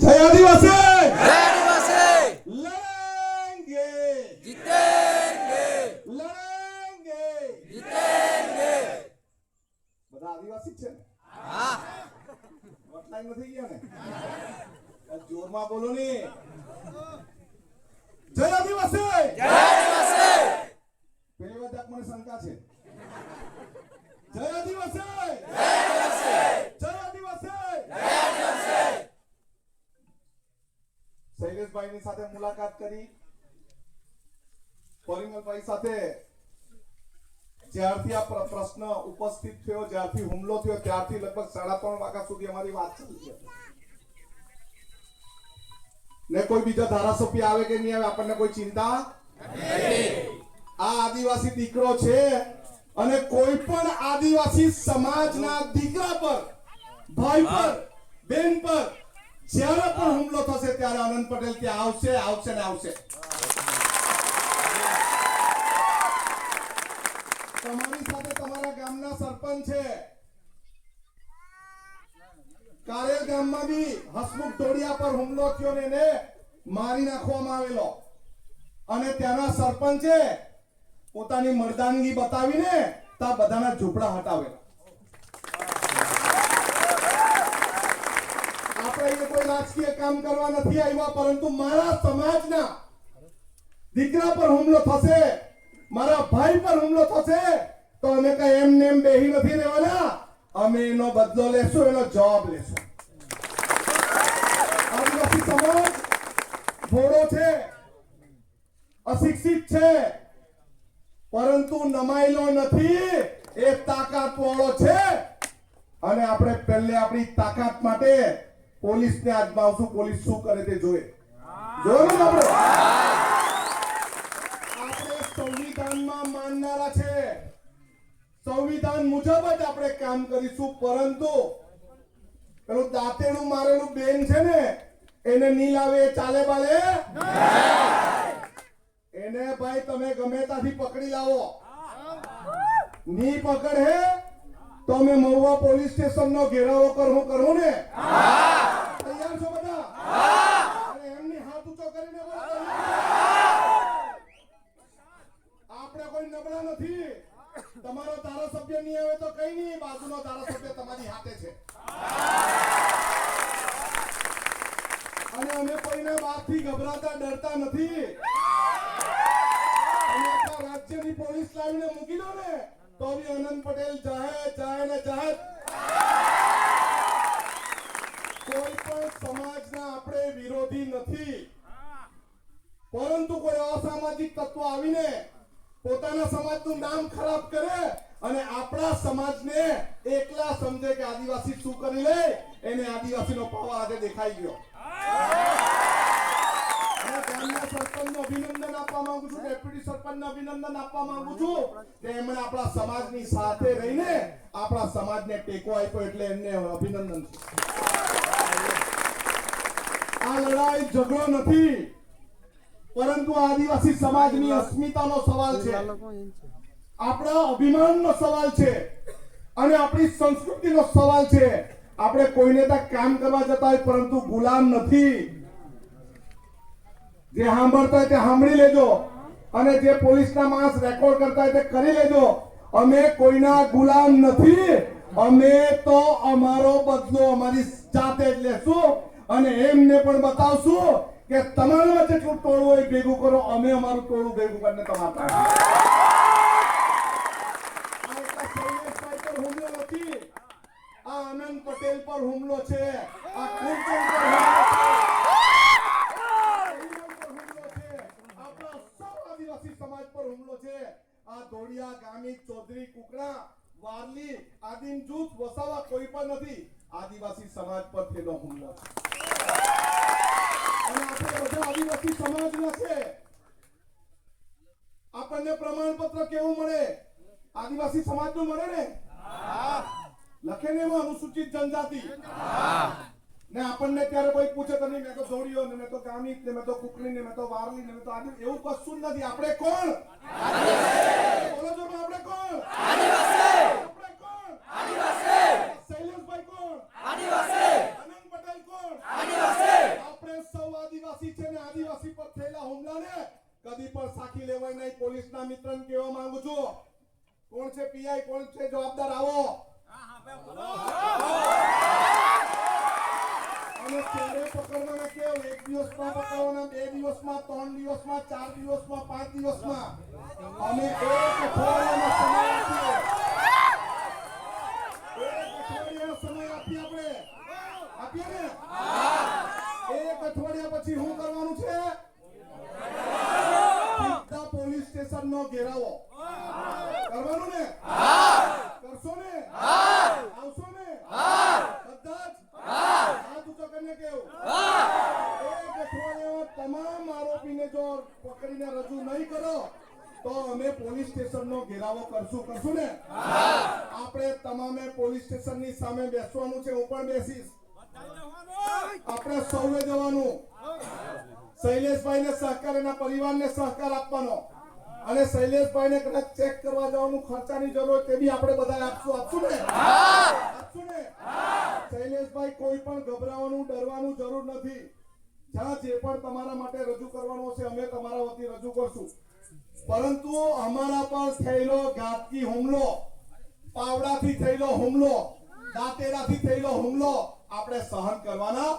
जय आदिवासी, जय आदिवासी, लड़ेंगे जीतेंगे, लड़ेंगे जीतेंगे। બધા આદિવાસી છે ને? હા, વટલાઈ નથી ગયા ને? જોરમાં બોલો ને. જય આદિવાસી, जय आदिवासी, પેલી વાત મને શંકા છે. જય આદિવાસી, जय आदिवासी, જય આદિવાસી. जय आदिवासी। શૈલેષભાઈની સાથે મુલાકાત કરી, પરિમલભાઈ સાથે જ્યારથી આ પ્રશ્ન ઉપસ્થિત થયો, જ્યારથી હુમલો થયો ત્યારથી લગભગ 3:30 વાગ્યા સુધી અમારી વાત ચાલી છે. ને કોઈ બીજા ધારાસભ્ય આવે કે નહીં આવે આપણને કોઈ ચિંતા નથી. આ આદિવાસી દીકરો છે અને કોઈ પણ આદિવાસી સમાજના દીકરા પર, ભાઈ પર, બેન પર જ્યારે પણ હુમલો થશે ત્યારે આનંદ પટેલ ત્યાં આવશે, આવશે ને આવશે. તમારી સાથે તમારા ગામના સરપંચ છે. કારેલ ગામમાં બી હસમુખ ઢોડિયા પર હુમલો થયો ને એને મારી નાખવામાં આવેલો અને ત્યાંના સરપંચે પોતાની મર્દાનગી બતાવીને તા બધાના ઝૂંપડા હટાવેલા. આપણે કોઈ રાજકીય કામ કરવા નથી આવ્યા, પરંતુ મારા સમાજના દીકરા પર હુમલો થશે, મારા ભાઈ પર હુમલો થશે તો અમે કઈ એમને એમ બેહી નથી રહેવાના. અમે એનો બદલો લેશું, એનો જવાબ લેશું. આદિવાસી સમાજ ભોળો છે, અશિક્ષિત છે, પરંતુ નમાયેલો નથી, એ તાકાતવાળો છે. અને આપણે પહેલે આપણી તાકાત માટે પોલીસને આજમાવશું. પોલીસ શું કરે તે જોઈએ. જોયું આપણે સંવિધાનમાં માનનારા છે, સંવિધાન મુજબ જ આપણે કામ કરીશું. પરંતુ પેલું દાંતેડું મારેલું બેન છે ને, એને નહીં લાવે ચાલે બાલે એને ભાઈ તમે ગમે ત્યાંથી પકડી લાવો. ની પકડે તો અમે મહુવા પોલીસ સ્ટેશન નો ઘેરાવો કરું ને. તૈયાર છો બધા? અને એમની હાથ ઊંચો કરીને બોલો. આપણે કોઈ નબળા નથી. તમારો ધારાસભ્ય નહીં આવે તો કઈ નહીં, બાજુનો ધારાસભ્ય તમારી હાથે છે. અને અમે કોઈના બાપથી ગભરાતા ડરતા નથી. અને આખા રાજ્યની પોલીસ લાવીને મૂકી દો ને તો બી આનંદ પટેલ જાહે ને જાહે. કોઈ પણ સમાજના આપણે વિરોધી નથી, પરંતુ કોઈ અસામાજિક તત્વ આવીને પોતાના સમાજનું નામ ખરાબ કરે અને આપણા સમાજને એકલા સમજે કે આદિવાસી શું કરી લે, એને આદિવાસીનો પાવર આજે દેખાઈ ગયો. ગામના સરપંચને અભિનંદન આપવા માંગુ છું, ડેપ્યુટી સરપંચને અભિનંદન આપવા માંગુ છું કે એમણે આપણા સમાજની સાથે રહીને આપણા સમાજને ટેકો આપ્યો, એટલે એમને અભિનંદન છે. આ લડાઈ ઝઘડો નથી, પરંતુ આદિવાસી સમાજની અસ્મિતાનો સવાલ છે, આપણા અભિમાનનો સવાલ છે અને આપણી સંસ્કૃતિનો સવાલ છે. આપણે કોઈને ત્યાં કામ કરવા જતા હોય, પરંતુ ગુલામ નથી. જે સાંભળતા હોય તે સાંભળી લેજો અને જે પોલીસના માણસ રેકોર્ડ કરતા હોય તે કરી લેજો. અમે કોઈના ગુલામ નથી. અમે તો અમારો બદલો અમારી જાતે જ લેશું અને એમને પણ બતાવશું કે તમારા જેટલું ટોળું હોય ભેગું કરો, અમે અમારું ટોળું ભેગું કરીને તમારા હુમલો નથી, આ આનંદ પટેલ પર હુમલો છે, આ કુલચંદ પર હુમલો છે, આપણા સૌ આદિવાસી સમાજ પર હુમલો છે. આ ધોળિયા, ગામિત, ચૌધરી, કુકડા, વારલી, આદિમ જૂથ, વસાવા કોઈ પણ નથી, આદિવાસી સમાજ પર થયેલો હુમલો છે. અને આપણે બધા આદિવાસી સમાજના છે. આપણને પ્રમાણપત્ર કેવું મળે? આદિવાસી સમાજનું મળે ને? લખે ને એમાં અનુસૂચિત જનજાતિ. ને આપણને ત્યારે કોઈ પૂછે તો નહીં, મેં તો ધોળિયો ને, મેં તો ગામિત ને, મેં તો કુકડી ને, મેં તો વારલી ને, મેં તો આદિ, એવું કશું જ નથી. આપણે કોણ? બોલો જો, આપણે કોણ? આપણે કોણ? શૈલેષભાઈ કોણ? આનંદ પટેલ કોણ? પોલીસના મિત્રને કહેવા માંગુ છું, કોણ છે પીઆઈ, કોણ છે જવાબદાર, આવો. અને ત્યારે પકડવાના કેવ, એક દિવસમાં પકડવાના, 2 દિવસમાં, 3 દિવસમાં, 4 દિવસમાં, 5 દિવસમાં. અમે એક અઠવાડિયાનો સમય આપીએ. એક અઠવાડિયાનો સમય આપીએ આપણે. આપીએ ને? એક અઠવાડિયા પછી શું કરવાનું છે? સીધા પોલીસ સ્ટેશનનો ઘેરાવો કરવાનું ને? કરશો ને? આવશો ને? બધા જ હાથ ઊંચો કરીને કેવું, એક અઠવાડિયામાં તમામ આરોપીને જો પકડીને રજૂ નહીં કરો તો અમે પોલીસ સ્ટેશનનો ઘેરાવો કરશું ને? આપણે તમામે પોલીસ સ્ટેશનની સામે બેસવાનું છે. હું પણ બેસીશ. આપણે સૌએ જવાનું. શૈલેષભાઈને સહકાર, એના પરિવારને સહકાર આપવાનો. અને શૈલેષભાઈને કદાચ ચેક કરવા જવાનું ખર્ચાની જરૂર હોય તે બી આપણે બધા આપશું ને? આપશું ને? શૈલેષભાઈ, કોઈ પણ ગભરાવાનું, ડરવાનું જરૂર નથી. જ્યાં જે પણ તમારા માટે રજૂ કરવાનો છે અમે તમારા વતી રજૂ કરશું. પરંતુ અમારા પર થયેલો ઘાતકી હુમલો, પાવડાથી થયેલો હુમલો, દાંતેડાથી થયેલો હુમલો આપણે સહન કરવાના